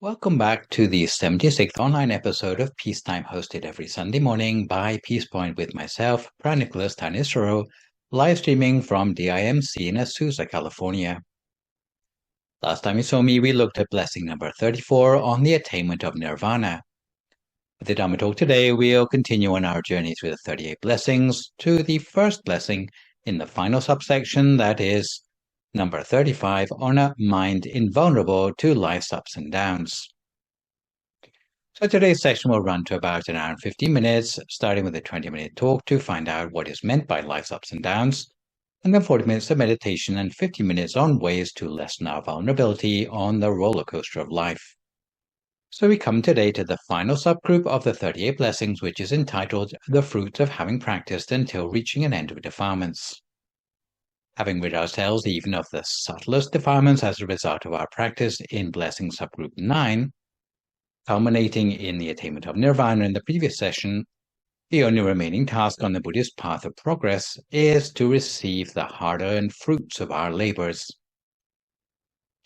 Welcome back to the 76th online episode of Peacetime, hosted every Sunday morning by Peace Point with myself, Phra Nicholas Thanissaro, live streaming from DIMC in Azusa, California. Last time you saw me, we looked at blessing number 34 on the attainment of nirvana. With the Dhamma talk today, we'll continue on our journey through the 38 blessings to the first blessing in the final subsection, that is number 35, on a mind invulnerable to life's ups and downs. So today's session will run to about an hour and 15 minutes, starting with a 20-minute talk to find out what is meant by life's ups and downs, and then 40 minutes of meditation and 50 minutes on ways to lessen our vulnerability on the roller coaster of life. So we come today to the final subgroup of the 38 blessings, which is entitled The Fruits of Having Practiced Until Reaching an End of Defilements. Having rid ourselves even of the subtlest defilements as a result of our practice in blessing subgroup 9, culminating in the attainment of nirvana in the previous session, the only remaining task on the Buddhist path of progress is to receive the hard-earned fruits of our labors.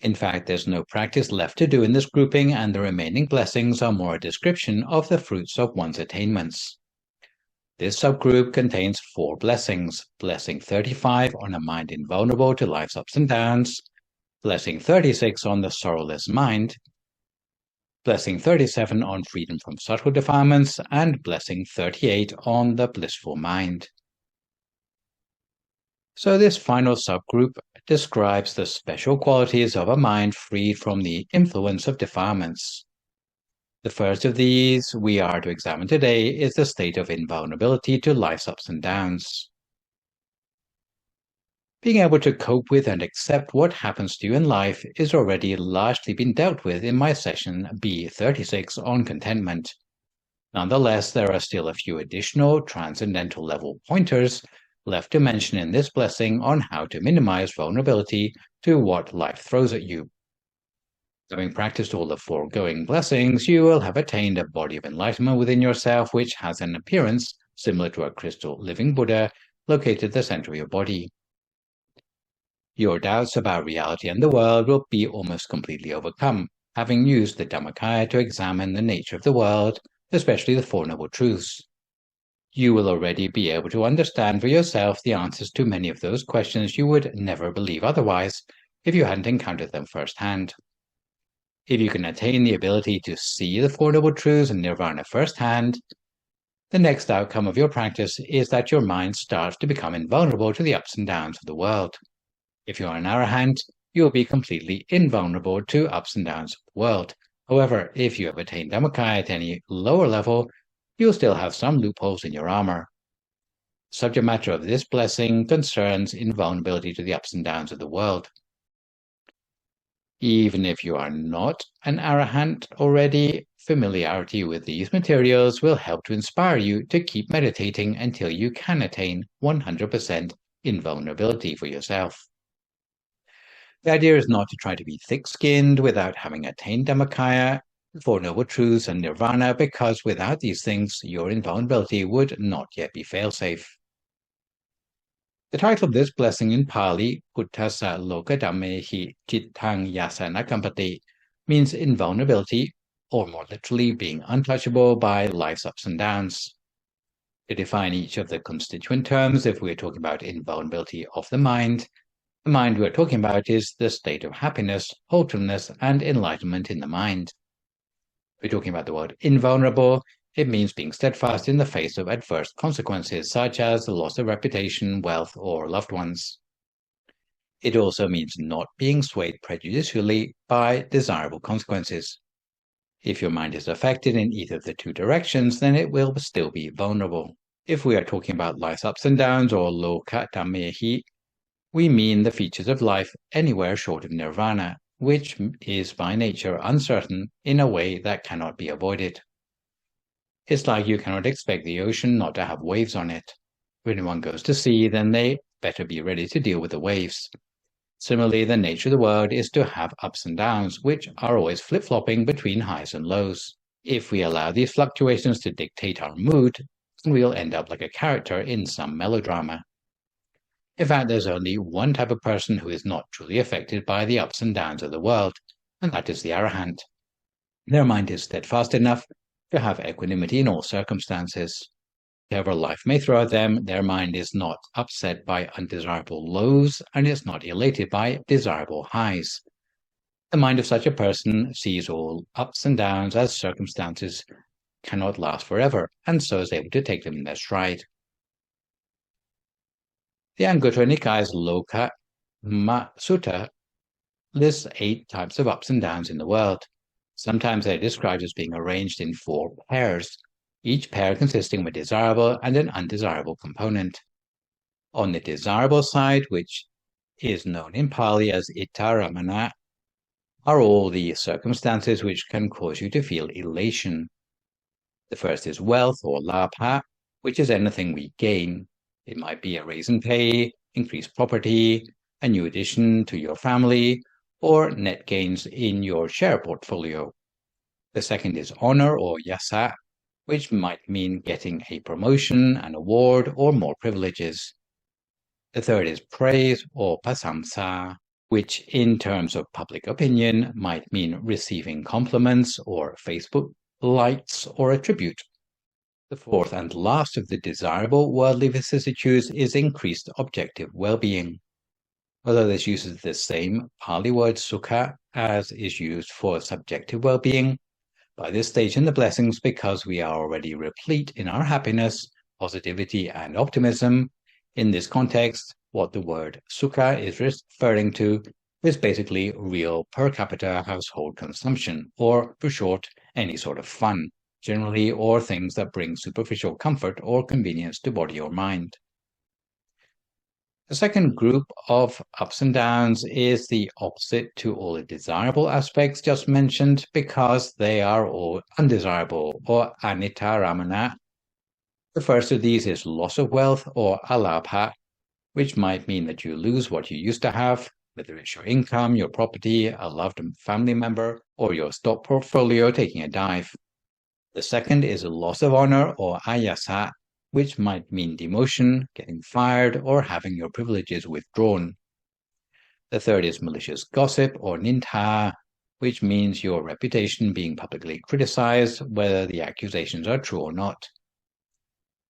In fact, there's no practice left to do in this grouping, and the remaining blessings are more a description of the fruits of one's attainments. This subgroup contains 4 blessings: blessing 35 on a mind invulnerable to life's ups and downs, blessing 36 on the sorrowless mind, blessing 37 on freedom from subtle defilements, and blessing 38 on the blissful mind. So this final subgroup describes the special qualities of a mind freed from the influence of defilements. The first of these we are to examine today is the state of invulnerability to life's ups and downs. Being able to cope with and accept what happens to you in life is already largely been dealt with in my session B36 on contentment. Nonetheless, there are still a few additional transcendental level pointers left to mention in this blessing on how to minimize vulnerability to what life throws at you. Having practiced all the foregoing blessings, you will have attained a body of enlightenment within yourself which has an appearance similar to a crystal living Buddha located at the center of your body. Your doubts about reality and the world will be almost completely overcome, having used the Dhammakaya to examine the nature of the world, especially the Four Noble Truths. You will already be able to understand for yourself the answers to many of those questions you would never believe otherwise if you hadn't encountered them firsthand. If you can attain the ability to see the Four Noble Truths and nirvana firsthand, the next outcome of your practice is that your mind starts to become invulnerable to the ups and downs of the world. If you are an arahant, you will be completely invulnerable to ups and downs of the world. However, if you have attained Dhammakaya at any lower level, you'll still have some loopholes in your armor. The subject matter of this blessing concerns invulnerability to the ups and downs of the world. Even if you are not an arahant already, familiarity with these materials will help to inspire you to keep meditating until you can attain 100% invulnerability for yourself. The idea is not to try to be thick-skinned without having attained Dhammakaya, Four Noble Truths, and nirvana, because without these things, your invulnerability would not yet be fail-safe. The title of this blessing in Pali, Puttasa Loka Dhammehi Chittang Yasana Kampati, means invulnerability, or more literally, being untouchable by life's ups and downs. To define each of the constituent terms, if we're talking about invulnerability of the mind we're talking about is the state of happiness, wholesomeness, and enlightenment in the mind. If we're talking about the word invulnerable, it means being steadfast in the face of adverse consequences, such as the loss of reputation, wealth, or loved ones. It also means not being swayed prejudicially by desirable consequences. If your mind is affected in either of the two directions, then it will still be vulnerable. If we are talking about life's ups and downs, or loka dhammehi, we mean the features of life anywhere short of nirvana, which is by nature uncertain in a way that cannot be avoided. It's like you cannot expect the ocean not to have waves on it. If anyone goes to sea, then they better be ready to deal with the waves. Similarly, the nature of the world is to have ups and downs, which are always flip-flopping between highs and lows. If we allow these fluctuations to dictate our mood, we'll end up like a character in some melodrama. In fact, there's only one type of person who is not truly affected by the ups and downs of the world, and that is the arahant. Their mind is steadfast enough to have equanimity in all circumstances. Whatever life may throw at them, their mind is not upset by undesirable lows and is not elated by desirable highs. The mind of such a person sees all ups and downs as circumstances cannot last forever, and so is able to take them in their stride. The Anguttara Nikaya's Loka Sutta lists 8 types of ups and downs in the world. Sometimes they're described as being arranged in 4 pairs, each pair consisting of a desirable and an undesirable component. On the desirable side, which is known in Pali as Itaramana, are all the circumstances which can cause you to feel elation. The first is wealth or labha, which is anything we gain. It might be a raise in pay, increased property, a new addition to your family, or net gains in your share portfolio. The second is honor or yasa, which might mean getting a promotion, an award, or more privileges. The third is praise or pasamsa, which in terms of public opinion might mean receiving compliments or Facebook likes or a tribute. The fourth and last of the desirable worldly vicissitudes is increased objective well-being. Although this uses the same Pali word sukha as is used for subjective well-being, by this stage in the blessings, because we are already replete in our happiness, positivity, and optimism, in this context, what the word sukha is referring to is basically real per capita household consumption, or for short, any sort of fun, generally, or things that bring superficial comfort or convenience to body or mind. The second group of ups and downs is the opposite to all the desirable aspects just mentioned, because they are all undesirable, or anitaramana. The first of these is loss of wealth, or alabha, which might mean that you lose what you used to have, whether it's your income, your property, a loved family member, or your stock portfolio taking a dive. The second is a loss of honor, or ayasa, which might mean demotion, getting fired, or having your privileges withdrawn. The third is malicious gossip, or nintha, which means your reputation being publicly criticized, whether the accusations are true or not.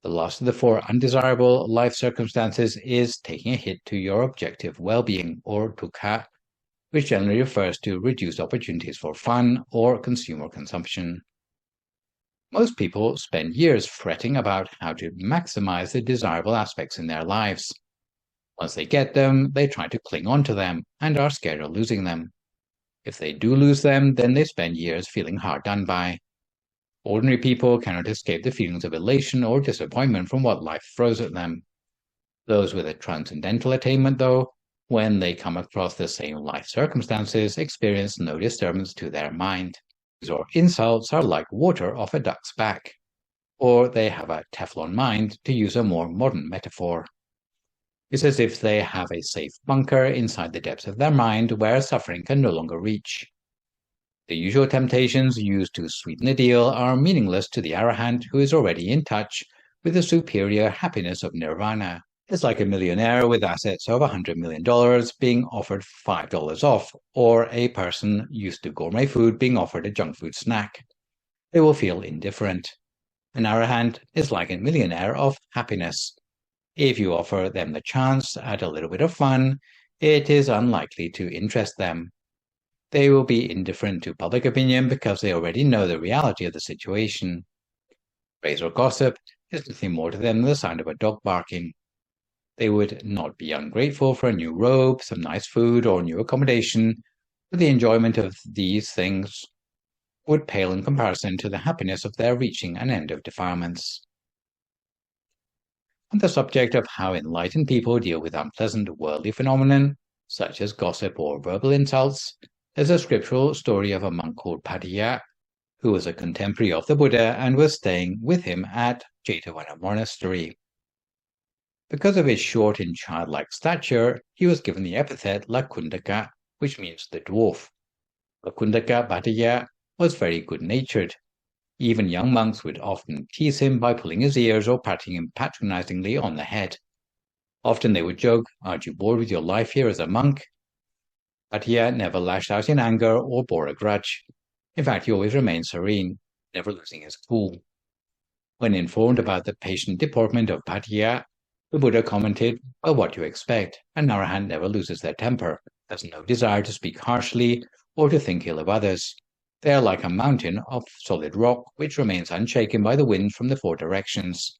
The last of the 4 undesirable life circumstances is taking a hit to your objective well-being, or dukkha, which generally refers to reduced opportunities for fun or consumer consumption. Most people spend years fretting about how to maximize the desirable aspects in their lives. Once they get them, they try to cling on to them and are scared of losing them. If they do lose them, then they spend years feeling hard done by. Ordinary people cannot escape the feelings of elation or disappointment from what life throws at them. Those with a transcendental attainment, though, when they come across the same life circumstances, experience no disturbance to their mind. Or insults are like water off a duck's back, or they have a Teflon mind, to use a more modern metaphor. It's as if they have a safe bunker inside the depths of their mind where suffering can no longer reach. The usual temptations used to sweeten the deal are meaningless to the arahant who is already in touch with the superior happiness of nirvana. It's like a millionaire with assets of $100 million being offered $5 off, or a person used to gourmet food being offered a junk food snack. They will feel indifferent. An arahant is like a millionaire of happiness. If you offer them the chance at a little bit of fun, it is unlikely to interest them. They will be indifferent to public opinion because they already know the reality of the situation. Praise or gossip is nothing more to them than the sound of a dog barking. They would not be ungrateful for a new robe, some nice food, or new accommodation, but the enjoyment of these things would pale in comparison to the happiness of their reaching an end of defilements. On the subject of how enlightened people deal with unpleasant worldly phenomenon, such as gossip or verbal insults, there's a scriptural story of a monk called Bhaddiya, who was a contemporary of the Buddha and was staying with him at Jātaka monastery. Because of his short and childlike stature, he was given the epithet Lakuṇḍaka, which means the dwarf. Lakuṇḍaka Bhaddiya was very good-natured. Even young monks would often tease him by pulling his ears or patting him patronizingly on the head. Often they would joke, "Aren't you bored with your life here as a monk?" Bhaddiya never lashed out in anger or bore a grudge. In fact, he always remained serene, never losing his cool. When informed about the patient deportment of Bhaddiya, the Buddha commented, "Well, what do you expect? An arahant never loses their temper, has no desire to speak harshly or to think ill of others. They are like a mountain of solid rock which remains unshaken by the wind from the four directions.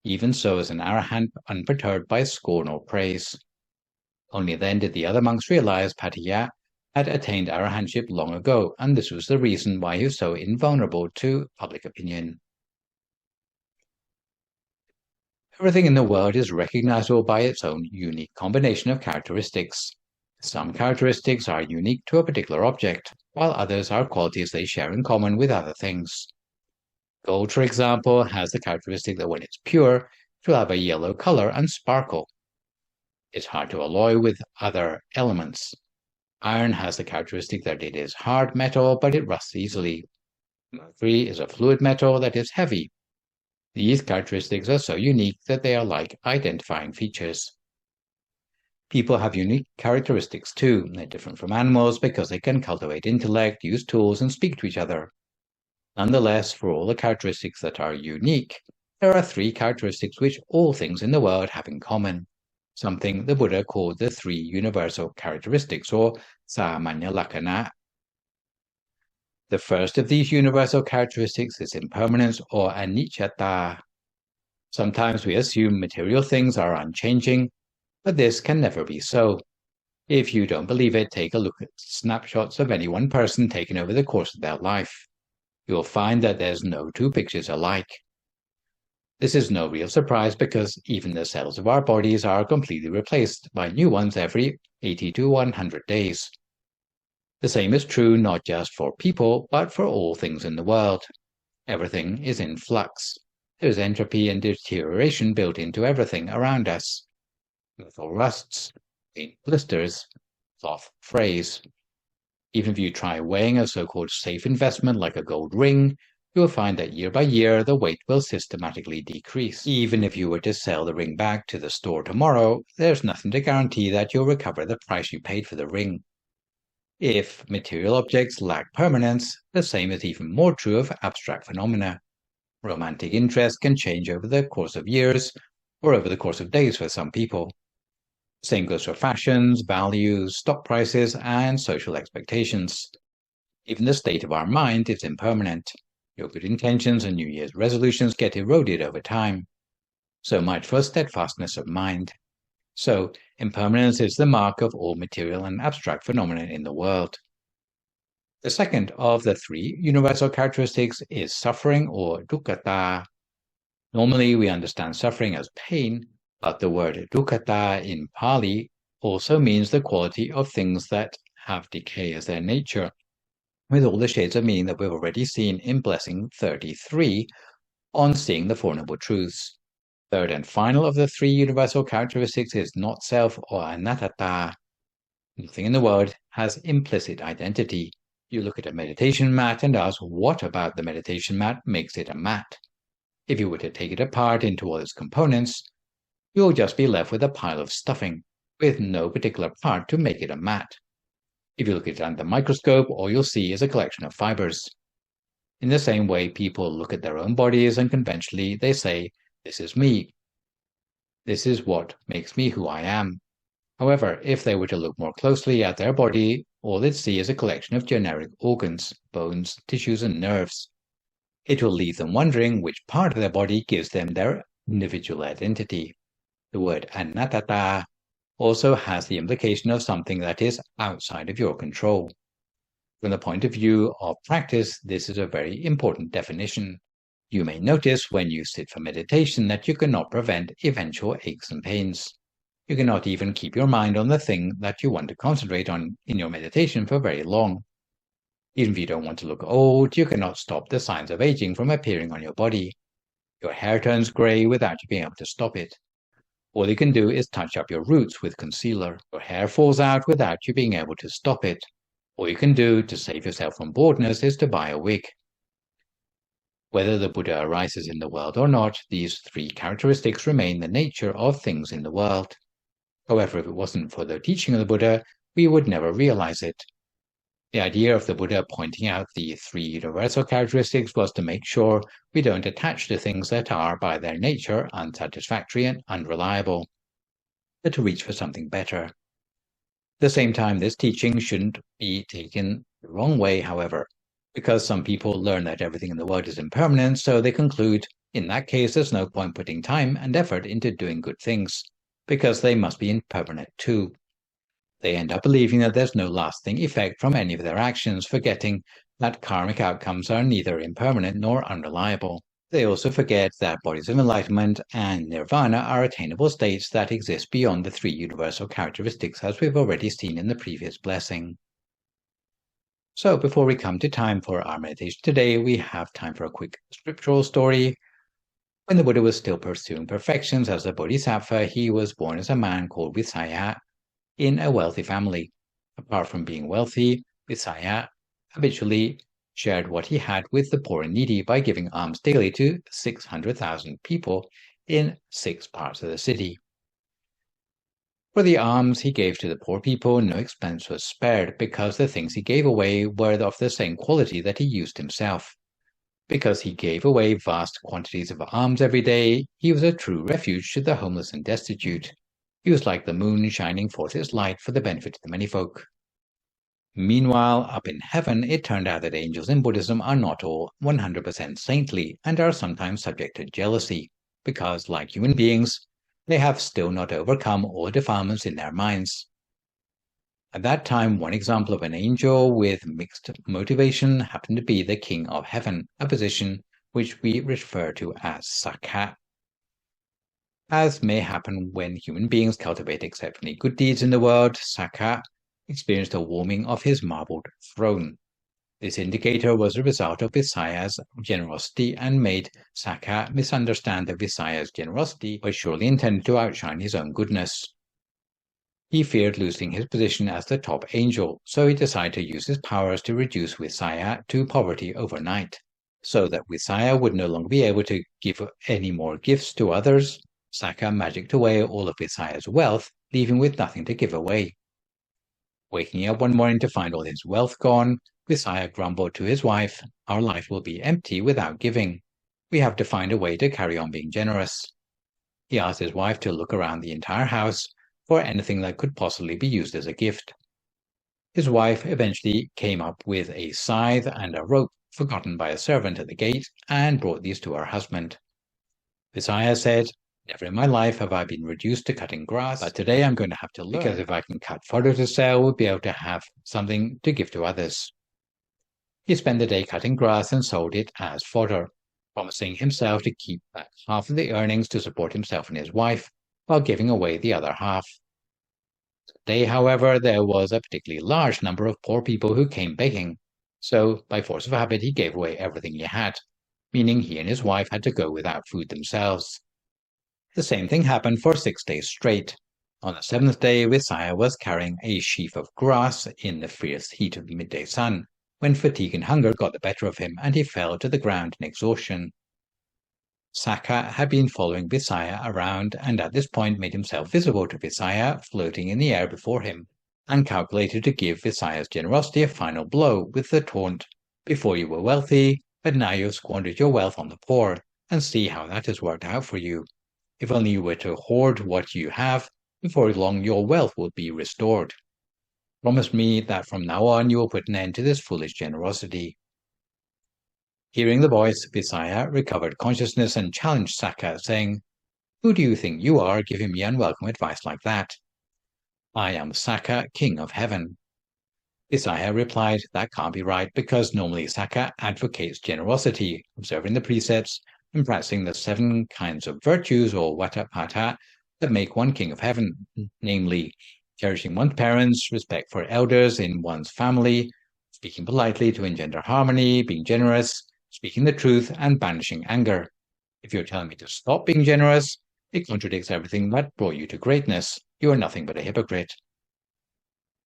Even so is an arahant unperturbed by scorn or praise." Only then did the other monks realize Bhaddiya had attained arahantship long ago, and this was the reason why he was so invulnerable to public opinion. Everything in the world is recognizable by its own unique combination of characteristics. Some characteristics are unique to a particular object, while others are qualities they share in common with other things. Gold, for example, has the characteristic that when it's pure, it will have a yellow color and sparkle. It's hard to alloy with other elements. Iron has the characteristic that it is hard metal, but it rusts easily. Mercury is a fluid metal that is heavy. These characteristics are so unique that they are like identifying features. People have unique characteristics too. They're different from animals because they can cultivate intellect, use tools, and speak to each other. Nonetheless, for all the characteristics that are unique, there are three characteristics which all things in the world have in common, something the Buddha called the three universal characteristics, or samanya lakkhana. The first of these universal characteristics is impermanence, or anicca. Sometimes we assume material things are unchanging, but this can never be so. If you don't believe it, take a look at snapshots of any one person taken over the course of their life. You'll find that there's no two pictures alike. This is no real surprise because even the cells of our bodies are completely replaced by new ones every 80 to 100 days. The same is true not just for people, but for all things in the world. Everything is in flux. There's entropy and deterioration built into everything around us. Metal rusts, paint blisters, cloth frays. Even if you try weighing a so-called safe investment like a gold ring, you will find that year by year the weight will systematically decrease. Even if you were to sell the ring back to the store tomorrow, there's nothing to guarantee that you'll recover the price you paid for the ring. If material objects lack permanence, the same is even more true of abstract phenomena. Romantic interest can change over the course of years, or over the course of days for some people. Same goes for fashions, values, stock prices, and social expectations. Even the state of our mind is impermanent. Your good intentions and New Year's resolutions get eroded over time. So much for steadfastness of mind. So, impermanence is the mark of all material and abstract phenomena in the world. The second of the three universal characteristics is suffering, or dukkha. Normally, we understand suffering as pain, but the word dukkha in Pali also means the quality of things that have decay as their nature, with all the shades of meaning that we've already seen in Blessing 33 on seeing the Four Noble Truths. Third and final of the three universal characteristics is not self, or anatta. Nothing in the world has implicit identity. You look at a meditation mat and ask what about the meditation mat makes it a mat. If you were to take it apart into all its components, you'll just be left with a pile of stuffing, with no particular part to make it a mat. If you look at it under the microscope, all you'll see is a collection of fibers. In the same way, people look at their own bodies and conventionally they say, "This is me. This is what makes me who I am." However, if they were to look more closely at their body, all they'd see is a collection of generic organs, bones, tissues, and nerves. It will leave them wondering which part of their body gives them their individual identity. The word anatta also has the implication of something that is outside of your control. From the point of view of practice, this is a very important definition. You may notice when you sit for meditation that you cannot prevent eventual aches and pains. You cannot even keep your mind on the thing that you want to concentrate on in your meditation for very long. Even if you don't want to look old, you cannot stop the signs of aging from appearing on your body. Your hair turns grey without you being able to stop it. All you can do is touch up your roots with concealer. Your hair falls out without you being able to stop it. All you can do to save yourself from baldness is to buy a wig. Whether the Buddha arises in the world or not, these three characteristics remain the nature of things in the world. However, if it wasn't for the teaching of the Buddha, we would never realize it. The idea of the Buddha pointing out the three universal characteristics was to make sure we don't attach to things that are, by their nature, unsatisfactory and unreliable, but to reach for something better. At the same time, this teaching shouldn't be taken the wrong way, however, because some people learn that everything in the world is impermanent, so they conclude, in that case, there's no point putting time and effort into doing good things, because they must be impermanent too. They end up believing that there's no lasting effect from any of their actions, forgetting that karmic outcomes are neither impermanent nor unreliable. They also forget that bodies of enlightenment and nirvana are attainable states that exist beyond the three universal characteristics, as we've already seen in the previous blessing. So before we come to time for our meditation today, we have time for a quick scriptural story. When the Buddha was still pursuing perfections as a bodhisattva, he was born as a man called Visayha in a wealthy family. Apart from being wealthy, Visayha habitually shared what he had with the poor and needy by giving alms daily to 600,000 people in 6 parts of the city. For the alms he gave to the poor people, no expense was spared, because the things he gave away were of the same quality that he used himself. Because he gave away vast quantities of alms every day, he was a true refuge to the homeless and destitute. He was like the moon shining forth its light for the benefit of the many folk. Meanwhile, up in heaven, it turned out that angels in Buddhism are not all 100% saintly and are sometimes subject to jealousy, because, like human beings, they have still not overcome all defilements in their minds. At that time, one example of an angel with mixed motivation happened to be the King of Heaven, a position which we refer to as Sakha. As may happen when human beings cultivate exceptionally good deeds in the world, Sakha experienced a warming of his marbled throne. This indicator was a result of Visayha's generosity and made Sakha misunderstand that Visayha's generosity was surely intended to outshine his own goodness. He feared losing his position as the top angel, so he decided to use his powers to reduce Visayha to poverty overnight, so that Visayha would no longer be able to give any more gifts to others. Sakha magicked away all of Visayha's wealth, leaving with nothing to give away. Waking up one morning to find all his wealth gone, Visayha grumbled to his wife, "Our life will be empty without giving. We have to find a way to carry on being generous." He asked his wife to look around the entire house for anything that could possibly be used as a gift. His wife eventually came up with a scythe and a rope forgotten by a servant at the gate and brought these to her husband. Visayha said, "Never in my life have I been reduced to cutting grass, but today I'm going to have to learn, because if I can cut fodder to sell, we'll be able to have something to give to others." He spent the day cutting grass and sold it as fodder, promising himself to keep back half of the earnings to support himself and his wife, while giving away the other half. Today, however, there was a particularly large number of poor people who came begging, so by force of habit he gave away everything he had, meaning he and his wife had to go without food themselves. The same thing happened for 6 days straight. On the 7th day, Visayha was carrying a sheaf of grass in the fierce heat of the midday sun, when fatigue and hunger got the better of him, and he fell to the ground in exhaustion. Sakha had been following Visayha around, and at this point made himself visible to Visayha, floating in the air before him, and calculated to give Visayha's generosity a final blow with the taunt, "Before you were wealthy, but now you've squandered your wealth on the poor, and see how that has worked out for you. If only you were to hoard what you have, before long your wealth will be restored. Promise me that from now on you will put an end to this foolish generosity." Hearing the voice, Visayha recovered consciousness and challenged Sakha, saying, "Who do you think you are, giving me unwelcome advice like that?" "I am Sakha, King of Heaven." Visayha replied, "That can't be right, because normally Sakha advocates generosity, observing the precepts, and practicing the 7 kinds of virtues, or Vatapata, that make one king of heaven, namely, cherishing one's parents, respect for elders in one's family, speaking politely to engender harmony, being generous, speaking the truth, and banishing anger. If you're telling me to stop being generous, it contradicts everything that brought you to greatness. You are nothing but a hypocrite.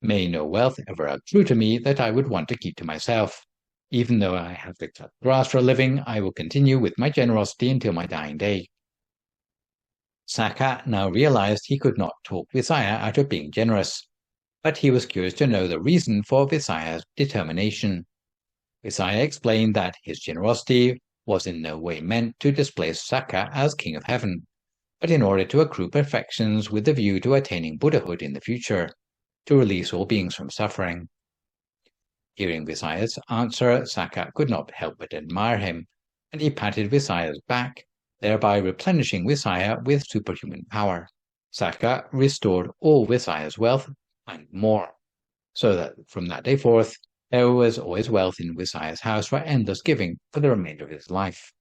May no wealth ever accrue to me that I would want to keep to myself. Even though I have to cut grass for a living, I will continue with my generosity until my dying day." Sakha now realized he could not talk Visayha out of being generous. but he was curious to know the reason for Visayha's determination. Visayha explained that his generosity was in no way meant to displace Saka as king of heaven, but in order to accrue perfections with the view to attaining Buddhahood in the future, to release all beings from suffering. Hearing Visayha's answer, Saka could not help but admire him, and he patted Visayha's back, thereby replenishing Visayha with superhuman power. Saka restored all Visayha's wealth and more, so that from that day forth, there was always wealth in Visayha's house for endless giving for the remainder of his life.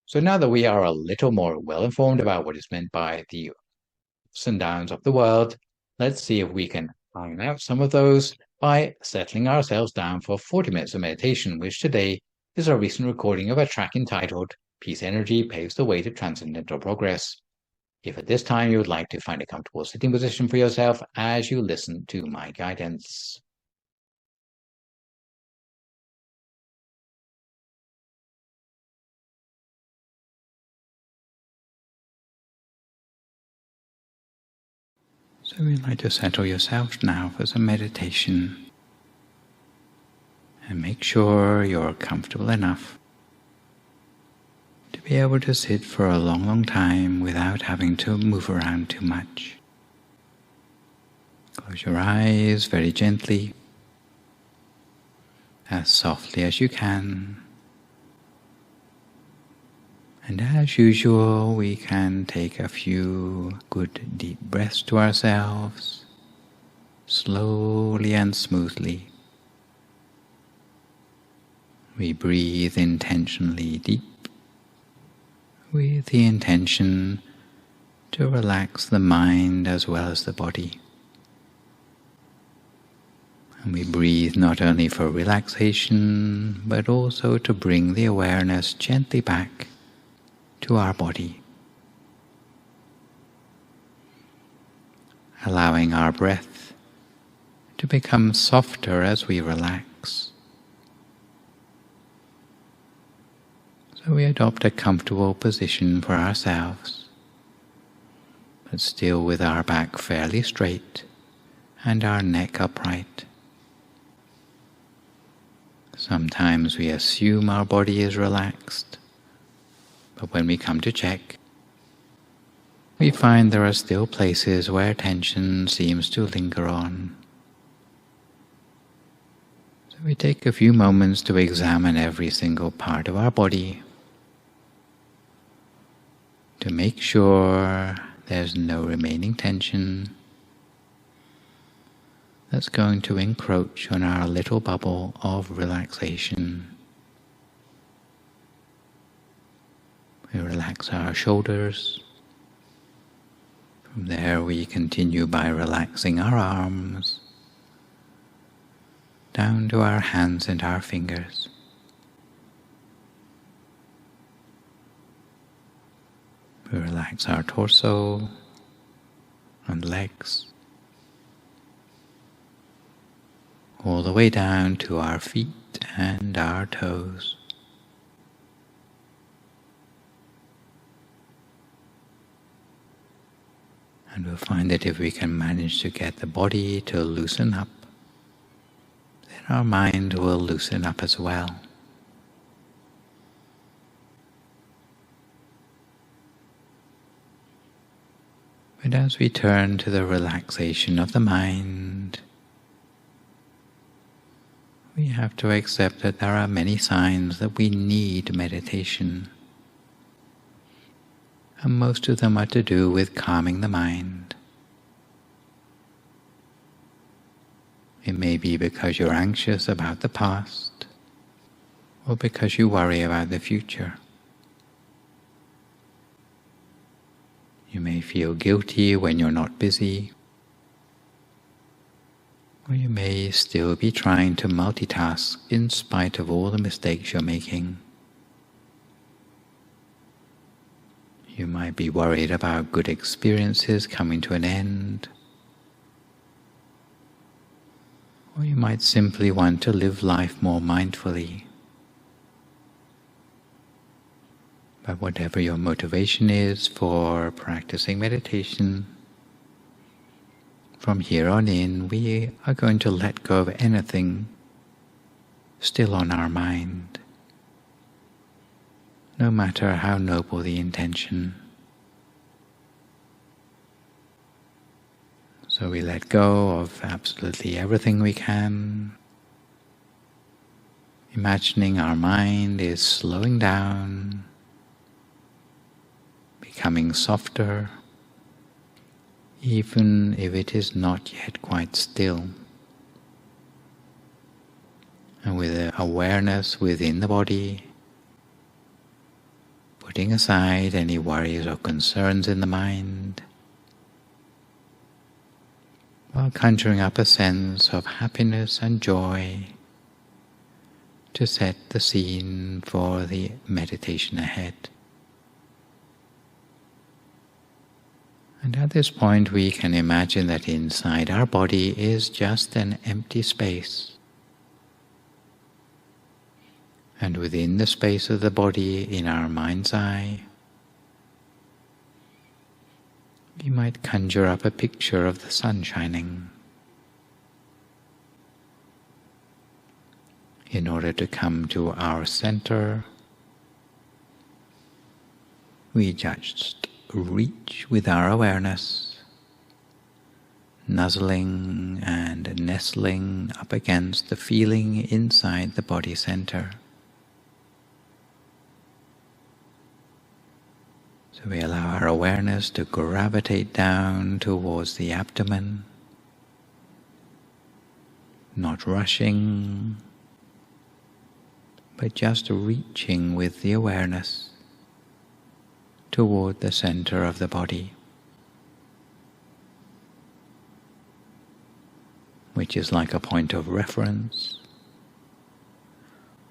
So now that we are a little more well-informed about what is meant by the ups and downs of the world, let's see if we can iron out some of those by settling ourselves down for 40 minutes of meditation, which today is a recent recording of a track entitled Peace Energy Paves the Way to Transcendental Progress. If at this time you would like to find a comfortable sitting position for yourself as you listen to my guidance. So we'd like to settle yourself now for some meditation. And make sure you're comfortable enough to be able to sit for a long, long time without having to move around too much. Close your eyes very gently, as softly as you can. And as usual, we can take a few good deep breaths to ourselves, slowly and smoothly. We breathe intentionally deep, with the intention to relax the mind as well as the body. And we breathe not only for relaxation, but also to bring the awareness gently back to our body, allowing our breath to become softer as we relax. So we adopt a comfortable position for ourselves, but still with our back fairly straight and our neck upright. Sometimes we assume our body is relaxed, but when we come to check, we find there are still places where tension seems to linger on. So we take a few moments to examine every single part of our body to make sure there's no remaining tension that's going to encroach on our little bubble of relaxation. We relax our shoulders. From there we continue by relaxing our arms, down to our hands and our fingers. We relax our torso and legs, all the way down to our feet and our toes. And we'll find that if we can manage to get the body to loosen up, then our mind will loosen up as well. But as we turn to the relaxation of the mind, we have to accept that there are many signs that we need meditation. And most of them are to do with calming the mind. It may be because you're anxious about the past, or because you worry about the future. You may feel guilty when you're not busy, or you may still be trying to multitask in spite of all the mistakes you're making. You might be worried about good experiences coming to an end, or you might simply want to live life more mindfully. But whatever your motivation is for practicing meditation, From here on in, we are going to let go of anything still on our mind, no matter how noble the intention. So we let go of absolutely everything we can, imagining our mind is slowing down, becoming softer, even if it is not yet quite still. And with the awareness within the body, putting aside any worries or concerns in the mind, while conjuring up a sense of happiness and joy to set the scene for the meditation ahead. And at this point we can imagine that inside our body is just an empty space. And within the space of the body, in our mind's eye, we might conjure up a picture of the sun shining. In order to come to our center, we just reach with our awareness, nuzzling and nestling up against the feeling inside the body center. So we allow our awareness to gravitate down towards the abdomen, not rushing, but just reaching with the awareness toward the center of the body, which is like a point of reference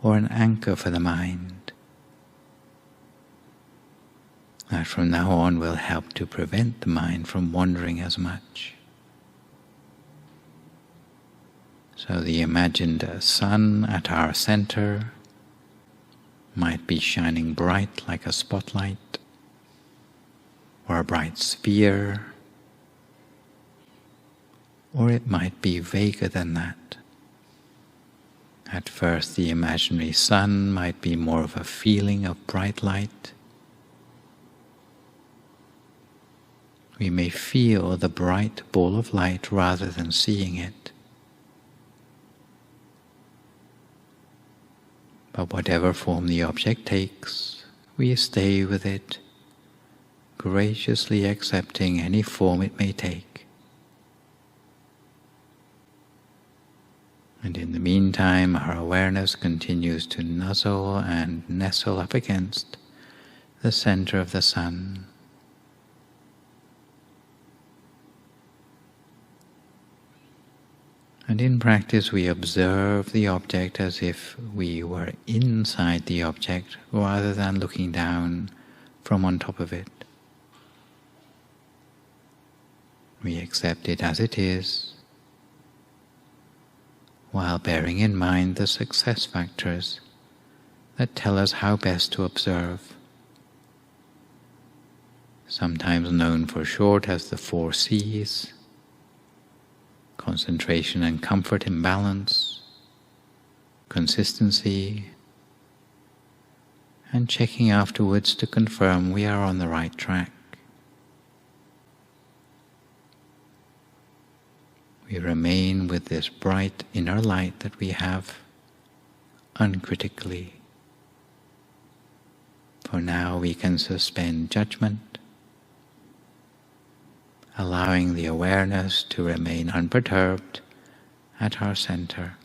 or an anchor for the mind, that from now on will help to prevent the mind from wandering as much. So the imagined sun at our center might be shining bright like a spotlight or a bright sphere, or it might be vaguer than that. At first the imaginary sun might be more of a feeling of bright light. We may feel the bright ball of light rather than seeing it. But whatever form the object takes, we stay with it, graciously accepting any form it may take. And in the meantime, our awareness continues to nuzzle and nestle up against the center of the sun. And in practice we observe the object as if we were inside the object rather than looking down from on top of it. We accept it as it is, while bearing in mind the success factors that tell us how best to observe, sometimes known for short as the 4 C's: concentration and comfort in balance, consistency, and checking afterwards to confirm we are on the right track. We remain with this bright inner light that we have uncritically. For now we can suspend judgment, allowing the awareness to remain unperturbed at our center.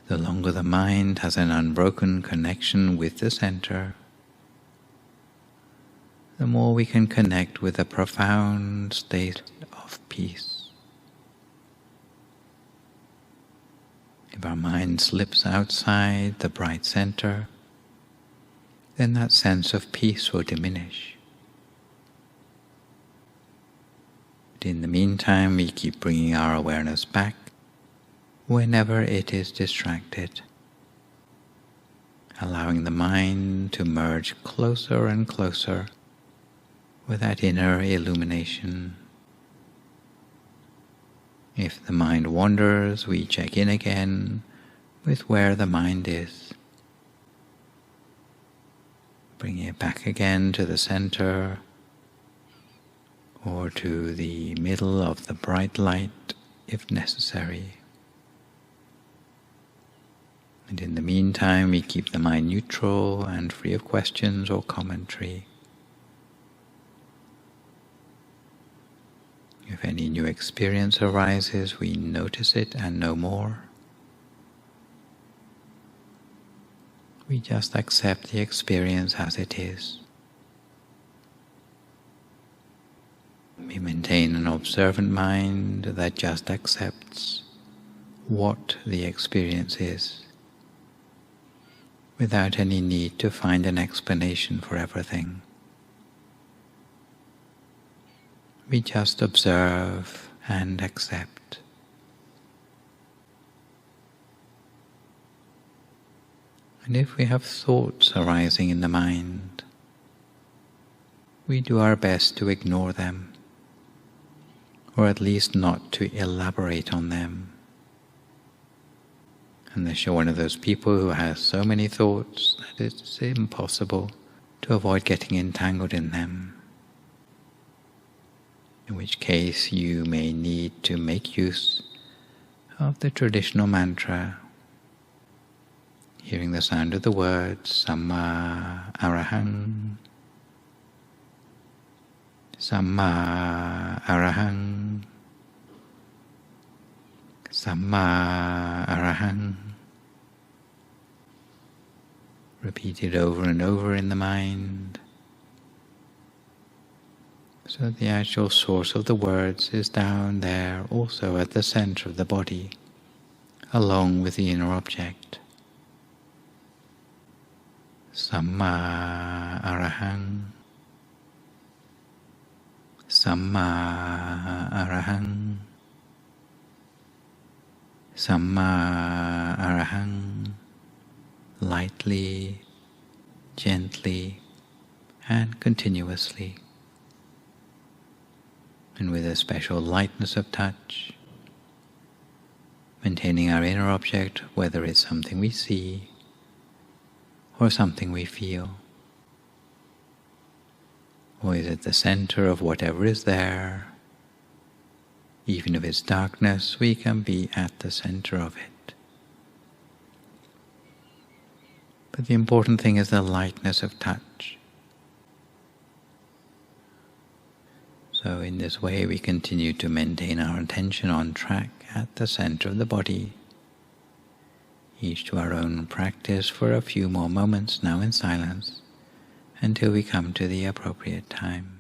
The longer the mind has an unbroken connection with the center, the more we can connect with a profound state of peace. If our mind slips outside the bright center, then that sense of peace will diminish. But in the meantime, we keep bringing our awareness back whenever it is distracted, allowing the mind to merge closer and closer with that inner illumination. If the mind wanders, we check in again with where the mind is. Bringing it back again to the center or to the middle of the bright light if necessary. And in the meantime, we keep the mind neutral and free of questions or commentary. If any new experience arises, we notice it and no more. We just accept the experience as it is. We maintain an observant mind that just accepts what the experience is, without any need to find an explanation for everything. We just observe and accept. And if we have thoughts arising in the mind, we do our best to ignore them, or at least not to elaborate on them. Unless you're one of those people who has so many thoughts that it's impossible to avoid getting entangled in them, in which case you may need to make use of the traditional mantra, hearing the sound of the words Samma Arahang, Samma Arahang, Samma Arahang. Repeated over and over in the mind, so the actual source of the words is down there also at the center of the body, along with the inner object. Samma Arahang, Samma Arahang, Samma Arahang, lightly, gently, and continuously, and with a special lightness of touch, maintaining our inner object, whether it's something we see or something we feel, or is at the center of whatever is there. Even if it's darkness, we can be at the center of it. But the important thing is the lightness of touch. So in this way we continue to maintain our attention on track at the center of the body, each to our own practice for a few more moments now in silence, until we come to the appropriate time.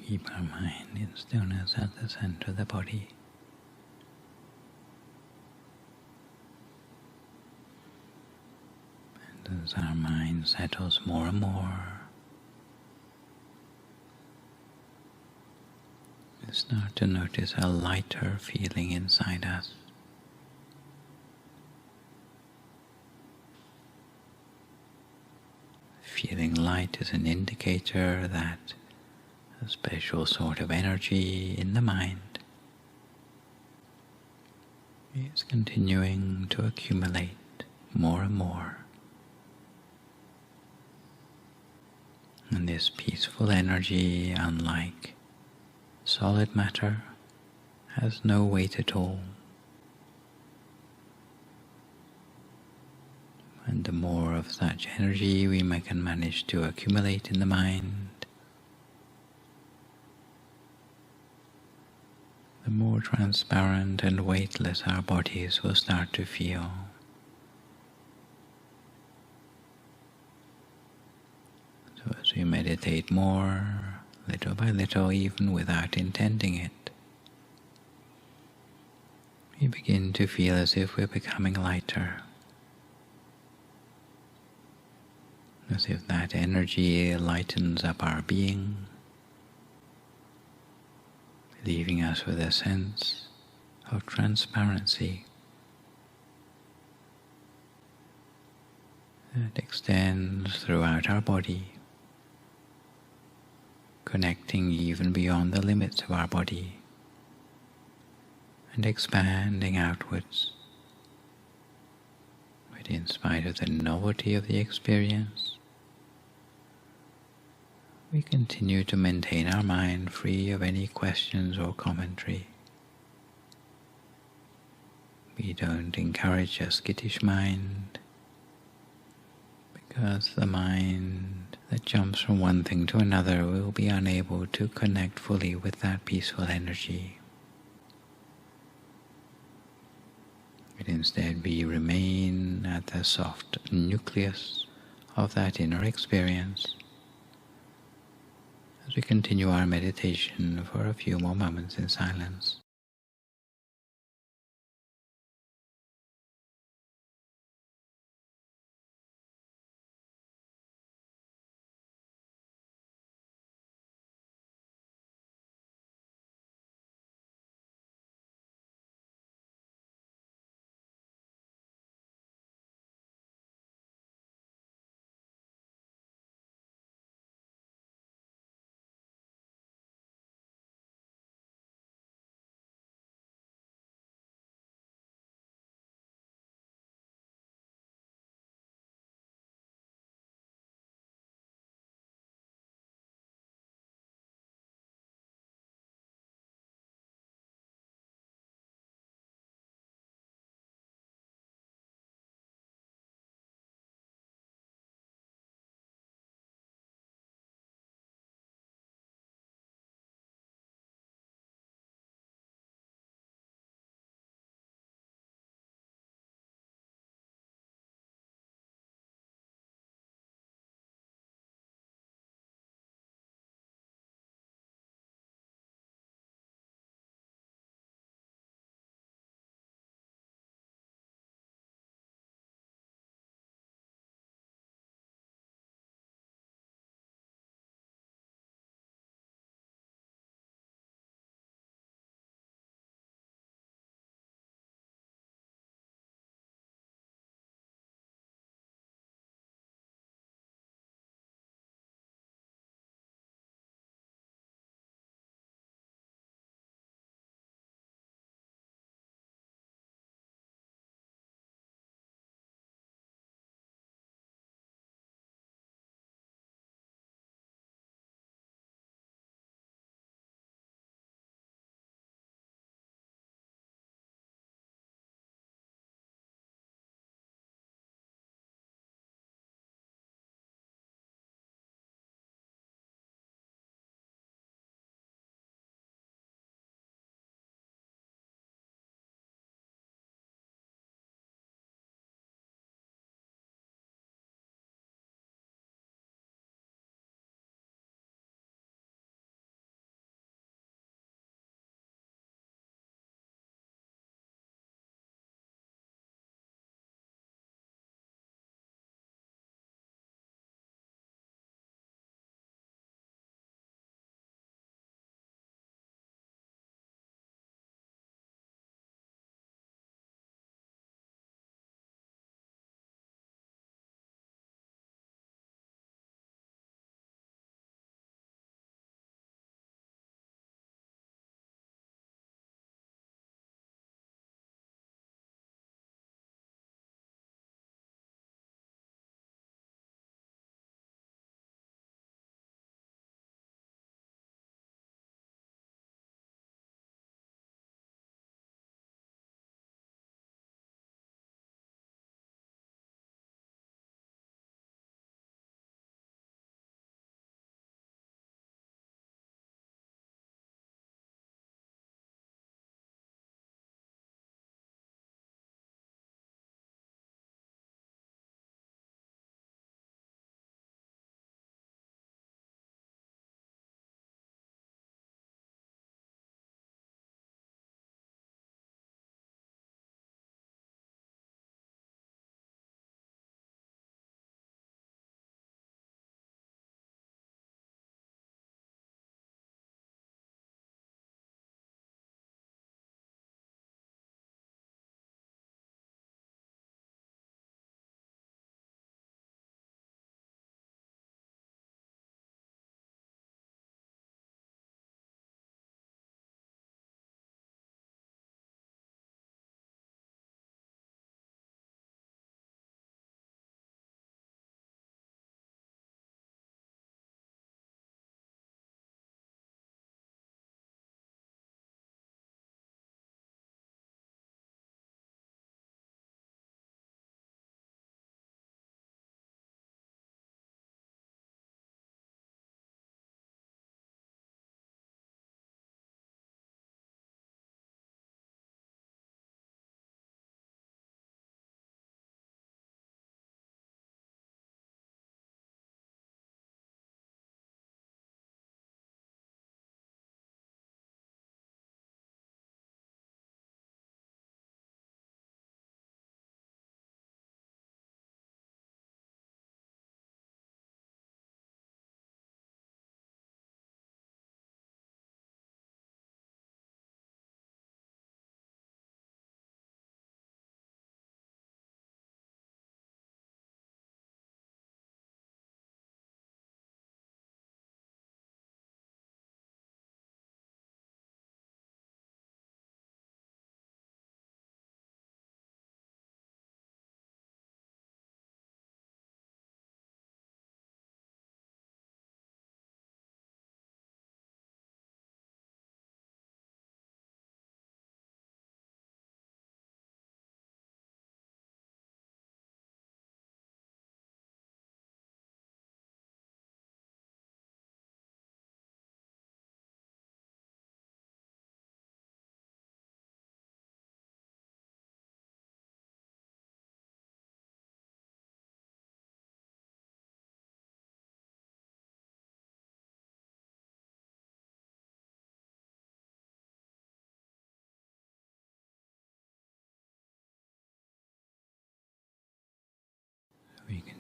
Keep our mind in stillness at the center of the body. And as our mind settles more and more, we start to notice a lighter feeling inside us. Feeling light is an indicator that a special sort of energy in the mind is continuing to accumulate more and more. And this peaceful energy, unlike solid matter, has no weight at all. And the more of such energy we can manage to accumulate in the mind, the more transparent and weightless our bodies will start to feel. So as we meditate more, little by little, even without intending it, we begin to feel as if we're becoming lighter. As if that energy lightens up our being, leaving us with a sense of transparency that extends throughout our body, connecting even beyond the limits of our body and expanding outwards. But in spite of the novelty of the experience, we continue to maintain our mind free of any questions or commentary. We don't encourage a skittish mind, because the mind that jumps from one thing to another will be unable to connect fully with that peaceful energy. But instead we remain at the soft nucleus of that inner experience as we continue our meditation for a few more moments in silence.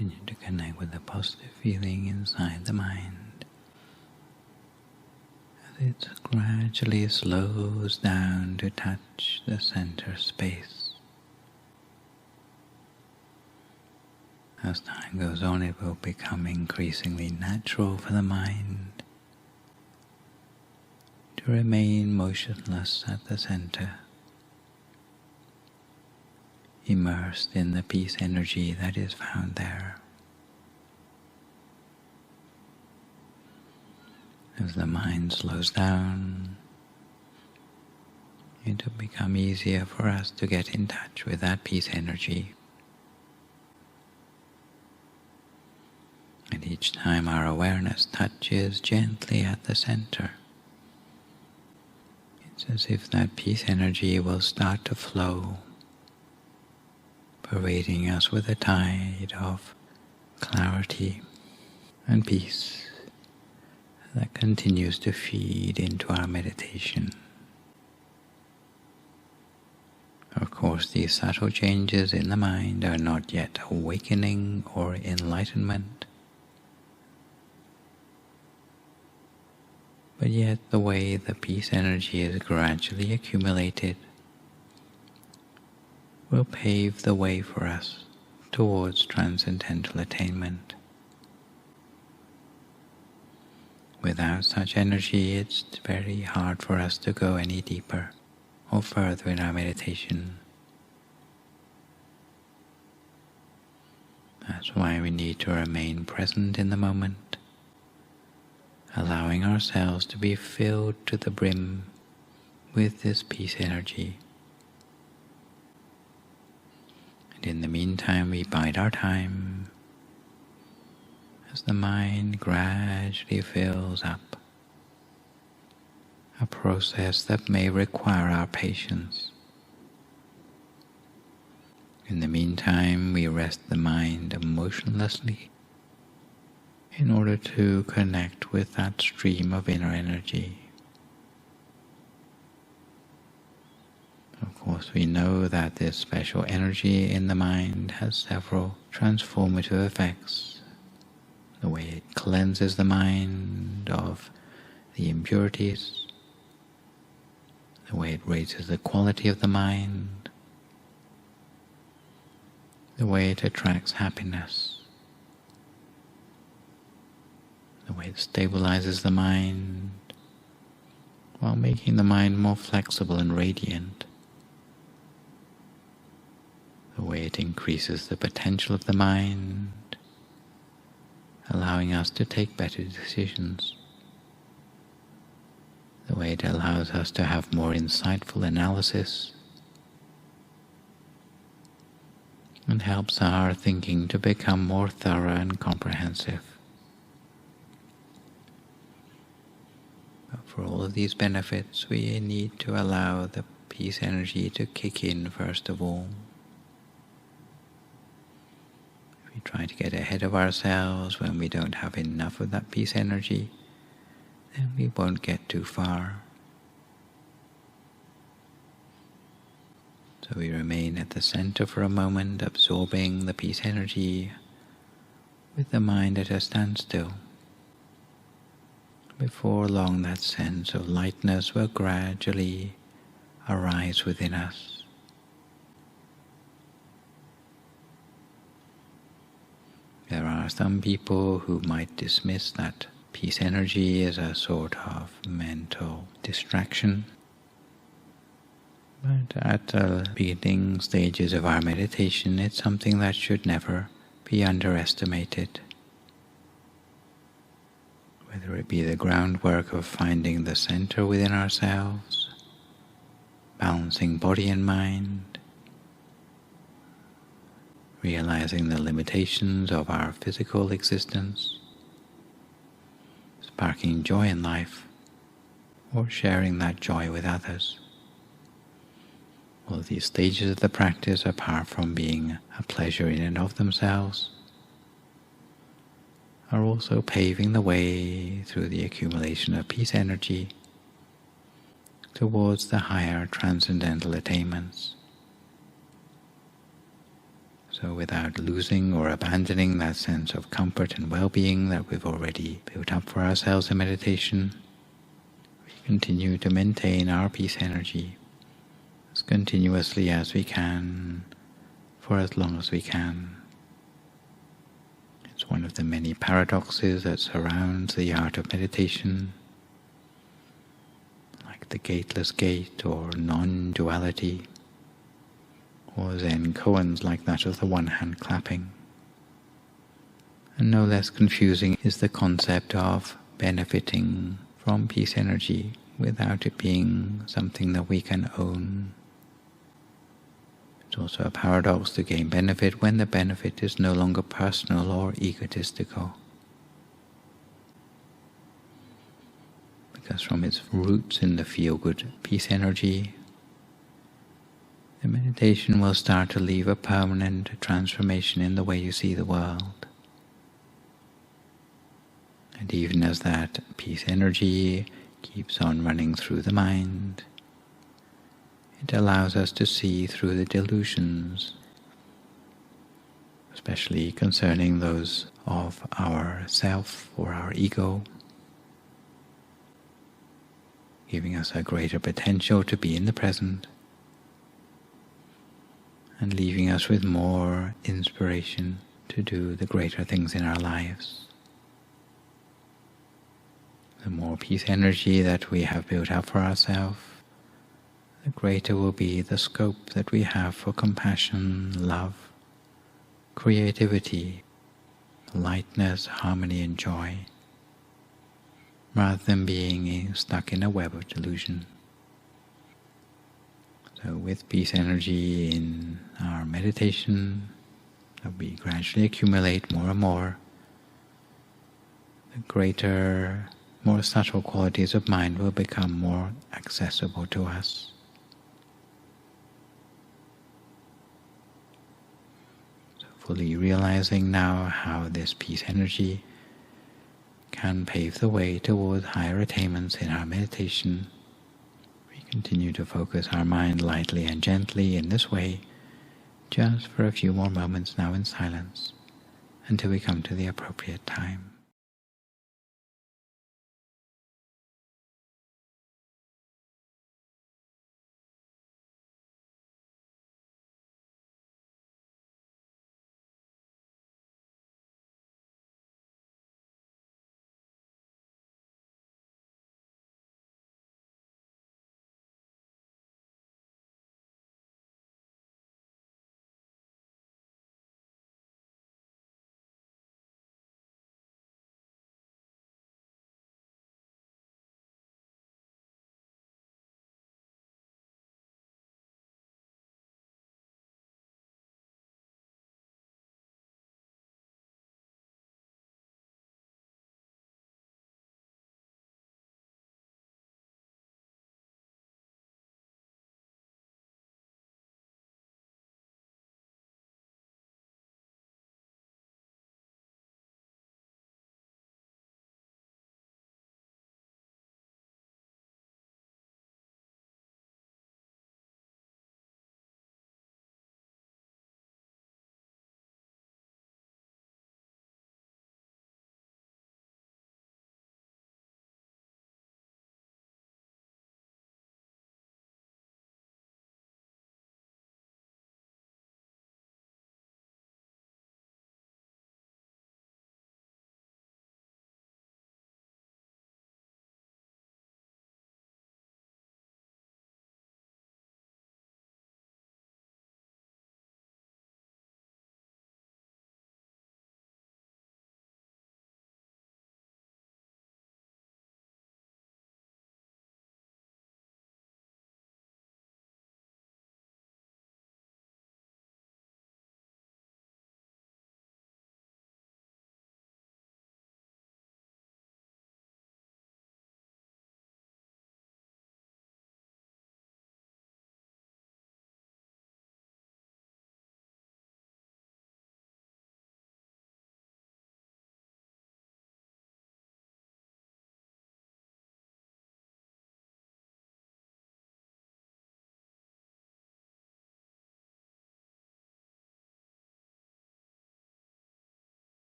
Continue to connect with the positive feeling inside the mind as it gradually slows down to touch the center space. As time goes on, it will become increasingly natural for the mind to remain motionless at the center, immersed in the peace energy that is found there. As the mind slows down, it will become easier for us to get in touch with that peace energy. And each time our awareness touches gently at the center, it's as if that peace energy will start to flow, pervading us with a tide of clarity and peace that continues to feed into our meditation. Of course, these subtle changes in the mind are not yet awakening or enlightenment, but yet the way the peace energy is gradually accumulated will pave the way for us towards transcendental attainment. Without such energy, it's very hard for us to go any deeper or further in our meditation. That's why we need to remain present in the moment, allowing ourselves to be filled to the brim with this peace energy. And in the meantime, we bide our time as the mind gradually fills up, a process that may require our patience. In the meantime, we rest the mind motionlessly in order to connect with that stream of inner energy. Of course, we know that this special energy in the mind has several transformative effects. The way it cleanses the mind of the impurities, the way it raises the quality of the mind, the way it attracts happiness, the way it stabilizes the mind while making the mind more flexible and radiant, the way it increases the potential of the mind, allowing us to take better decisions, the way it allows us to have more insightful analysis and helps our thinking to become more thorough and comprehensive. But for all of these benefits, we need to allow the peace energy to kick in first of all. If we try to get ahead of ourselves when we don't have enough of that peace energy, then we won't get too far. So we remain at the center for a moment, absorbing the peace energy with the mind at a standstill. Before long, that sense of lightness will gradually arise within us. There are some people who might dismiss that peace energy as a sort of mental distraction. But at the beginning stages of our meditation, it's something that should never be underestimated. Whether it be the groundwork of finding the center within ourselves, balancing body and mind, realizing the limitations of our physical existence, sparking joy in life, or sharing that joy with others. All of these stages of the practice, apart from being a pleasure in and of themselves, are also paving the way through the accumulation of peace energy towards the higher transcendental attainments. So without losing or abandoning that sense of comfort and well-being that we've already built up for ourselves in meditation, we continue to maintain our peace energy as continuously as we can, for as long as we can. It's one of the many paradoxes that surrounds the art of meditation, like the gateless gate or non-duality, or Zen koans like that of the one hand clapping. And no less confusing is the concept of benefiting from peace energy without it being something that we can own. It's also a paradox to gain benefit when the benefit is no longer personal or egotistical. Because from its roots in the feel-good peace energy, the meditation will start to leave a permanent transformation in the way you see the world. And even as that peace energy keeps on running through the mind, it allows us to see through the delusions, especially concerning those of our self or our ego, giving us a greater potential to be in the present, and leaving us with more inspiration to do the greater things in our lives. The more peace energy that we have built up for ourselves, the greater will be the scope that we have for compassion, love, creativity, lightness, harmony and joy, rather than being stuck in a web of delusion. So with peace energy in our meditation, that we gradually accumulate more and more, the greater, more subtle qualities of mind will become more accessible to us. So fully realizing now how this peace energy can pave the way towards higher attainments in our meditation, continue to focus our mind lightly and gently in this way, just for a few more moments now in silence, until we come to the appropriate time.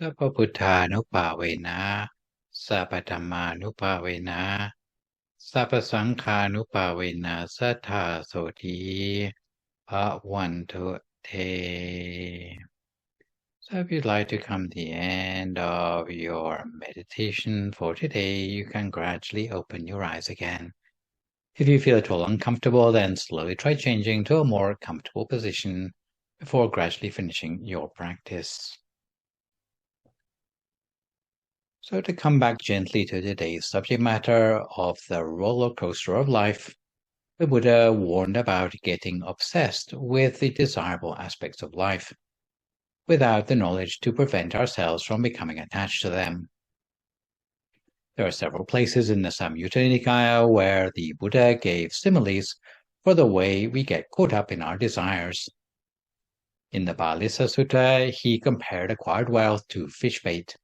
Sappha Putthanupavena, Sappha Dhammanupavena, Sappha Saṅghānupavena Sattha Soti Bhavantu Te. So if you'd like to come to the end of your meditation for today, you can gradually open your eyes again. If you feel at all uncomfortable, then slowly try changing to a more comfortable position before gradually finishing your practice. So to come back gently to today's subject matter of the roller coaster of life, the Buddha warned about getting obsessed with the desirable aspects of life, without the knowledge to prevent ourselves from becoming attached to them. There are several places in the Samyutta Nikaya where the Buddha gave similes for the way we get caught up in our desires. In the Bālisa Sutta, he compared acquired wealth to fish bait.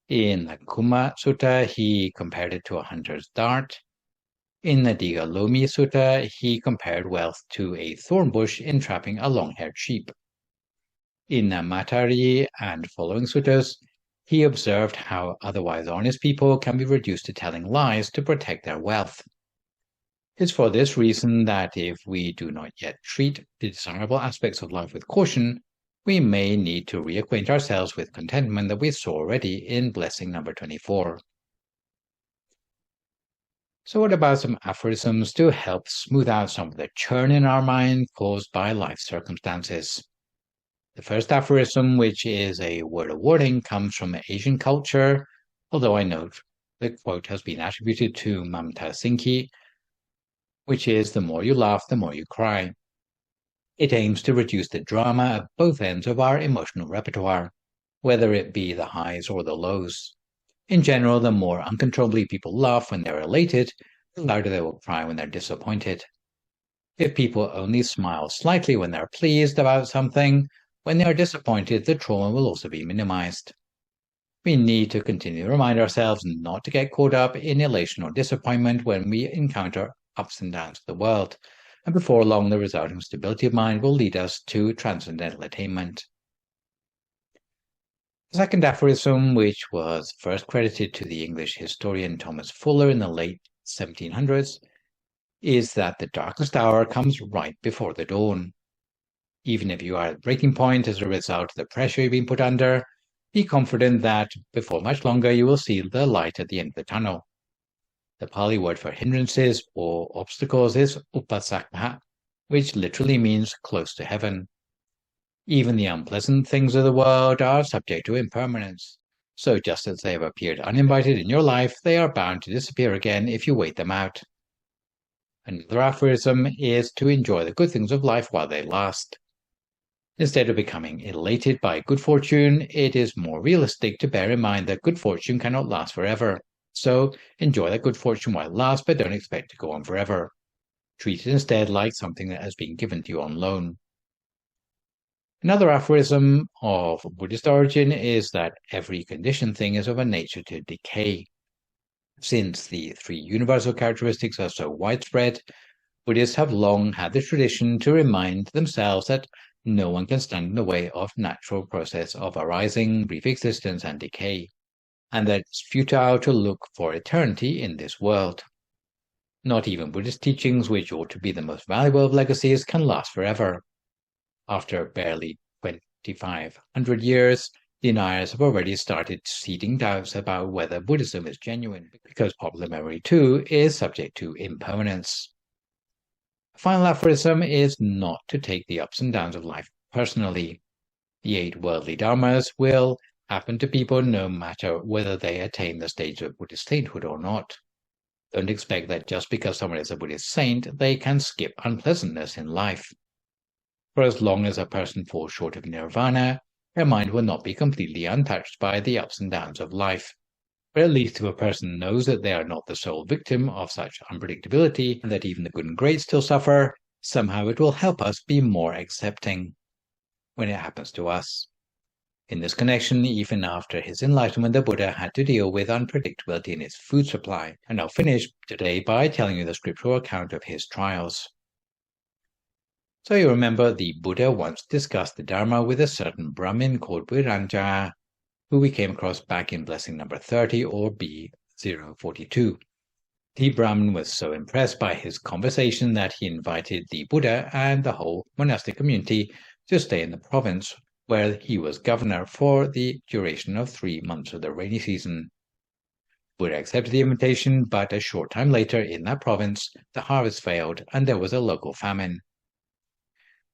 In the Kuma Sutta, he compared it to a hunter's dart. In the Digalomi Sutta, he compared wealth to a thorn bush entrapping a long-haired sheep. In the Matari and following suttas, he observed how otherwise honest people can be reduced to telling lies to protect their wealth. It's for this reason that if we do not yet treat the desirable aspects of life with caution, we may need to reacquaint ourselves with contentment that we saw already in blessing number 24. So what about some aphorisms to help smooth out some of the churn in our mind caused by life circumstances? The first aphorism, which is a word of warning, comes from Asian culture, although I note the quote has been attributed to Mamta Singhi, which is, the more you laugh, the more you cry. It aims to reduce the drama at both ends of our emotional repertoire, whether it be the highs or the lows. In general, the more uncontrollably people laugh when they're elated, the louder they will cry when they're disappointed. If people only smile slightly when they're pleased about something, when they are disappointed, the trauma will also be minimized. We need to continue to remind ourselves not to get caught up in elation or disappointment when we encounter ups and downs of the world, and before long the resulting stability of mind will lead us to transcendental attainment. The second aphorism, which was first credited to the English historian Thomas Fuller in the late 1700s, is that the darkest hour comes right before the dawn. Even if you are at breaking point as a result of the pressure you've been put under, be confident that before much longer you will see the light at the end of the tunnel. The Pali word for hindrances or obstacles is upasakha, which literally means close to heaven. Even the unpleasant things of the world are subject to impermanence. So just as they have appeared uninvited in your life, they are bound to disappear again if you wait them out. Another aphorism is to enjoy the good things of life while they last. Instead of becoming elated by good fortune, it is more realistic to bear in mind that good fortune cannot last forever. So enjoy that good fortune while it lasts, but don't expect it to go on forever. Treat it instead like something that has been given to you on loan. Another aphorism of Buddhist origin is that every conditioned thing is of a nature to decay. Since the three universal characteristics are so widespread, Buddhists have long had the tradition to remind themselves that no one can stand in the way of natural process of arising, brief existence, and decay, and that it's futile to look for eternity in this world. Not even Buddhist teachings, which ought to be the most valuable of legacies, can last forever. After barely 2,500 years, deniers have already started seeding doubts about whether Buddhism is genuine, because popular memory too is subject to impermanence. The final aphorism is not to take the ups and downs of life personally. The 8 worldly dharmas will happen to people no matter whether they attain the stage of Buddhist sainthood or not. Don't expect that just because someone is a Buddhist saint, they can skip unpleasantness in life. For as long as a person falls short of nirvana, their mind will not be completely untouched by the ups and downs of life. But at least if a person knows that they are not the sole victim of such unpredictability, and that even the good and great still suffer, somehow it will help us be more accepting when it happens to us. In this connection, even after his enlightenment, the Buddha had to deal with unpredictability in his food supply. And I'll finish today by telling you the scriptural account of his trials. So you remember the Buddha once discussed the Dharma with a certain Brahmin called Verañja. who we came across back in blessing number 30 or B042. The Brahmin was so impressed by his conversation that he invited the Buddha and the whole monastic community to stay in the province where he was governor for the duration of 3 months of the rainy season. Buddha accepted the invitation, but a short time later in that province, the harvest failed and there was a local famine.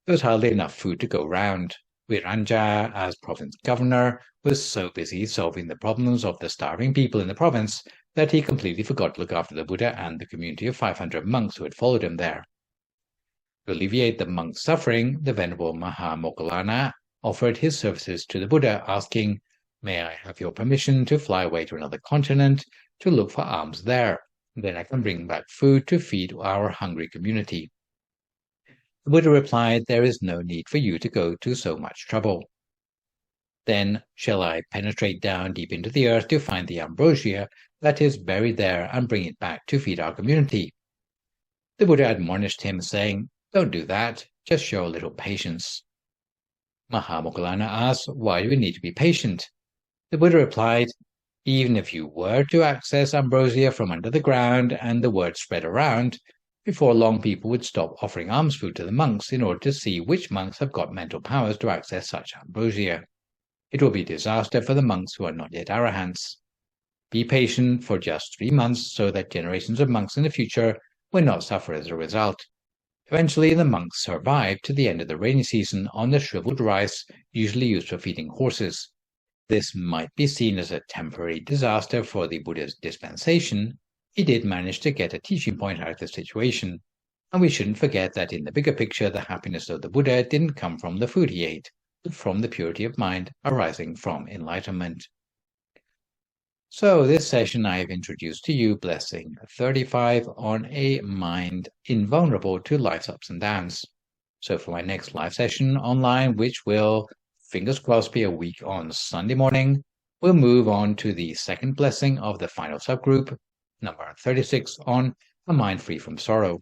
There was hardly enough food to go round. Verañja, as province governor, was so busy solving the problems of the starving people in the province that he completely forgot to look after the Buddha and the community of 500 monks who had followed him there. To alleviate the monks' suffering, the Venerable Moggallana offered his services to the Buddha, asking, "May I have your permission to fly away to another continent to look for alms there? Then I can bring back food to feed our hungry community." The Buddha replied, "There is no need for you to go to so much trouble." "Then shall I penetrate down deep into the earth to find the ambrosia that is buried there and bring it back to feed our community?" The Buddha admonished him, saying, "Don't do that, just show a little patience." Moggallana asked, "Why do we need to be patient?" The Buddha replied, "Even if you were to access ambrosia from under the ground and the word spread around, before long people would stop offering alms food to the monks in order to see which monks have got mental powers to access such ambrosia. It will be disaster for the monks who are not yet arahants. Be patient for just 3 months so that generations of monks in the future will not suffer as a result." Eventually, the monks survived to the end of the rainy season on the shriveled rice usually used for feeding horses. This might be seen as a temporary disaster for the Buddha's dispensation. He did manage to get a teaching point out of the situation, and we shouldn't forget that in the bigger picture, the happiness of the Buddha didn't come from the food he ate, but from the purity of mind arising from enlightenment. So this session I have introduced to you blessing 35 on a mind invulnerable to life's ups and downs. So for my next live session online, which will, fingers crossed, be a week on Sunday morning, we'll move on to the second blessing of the final subgroup, number 36 on a mind free from sorrow.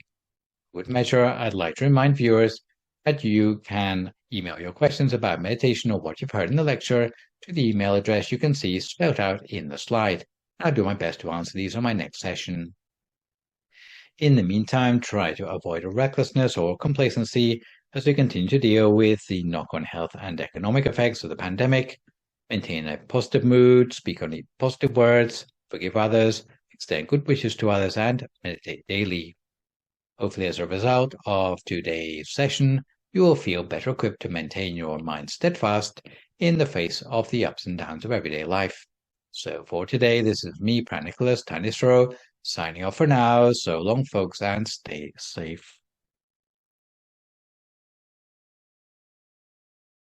With measure, I'd like to remind viewers that you can email your questions about meditation or what you've heard in the lecture to the email address you can see spelled out in the slide. I'll do my best to answer these on my next session. In the meantime, try to avoid recklessness or complacency as we continue to deal with the knock-on health and economic effects of the pandemic. Maintain a positive mood, speak only positive words, forgive others, extend good wishes to others, and meditate daily. Hopefully, as a result of today's session, you will feel better equipped to maintain your mind steadfast in the face of the ups and downs of everyday life. So for today, this is me, Phra Nicholas Thanissaro, signing off for now. So long, folks, and stay safe.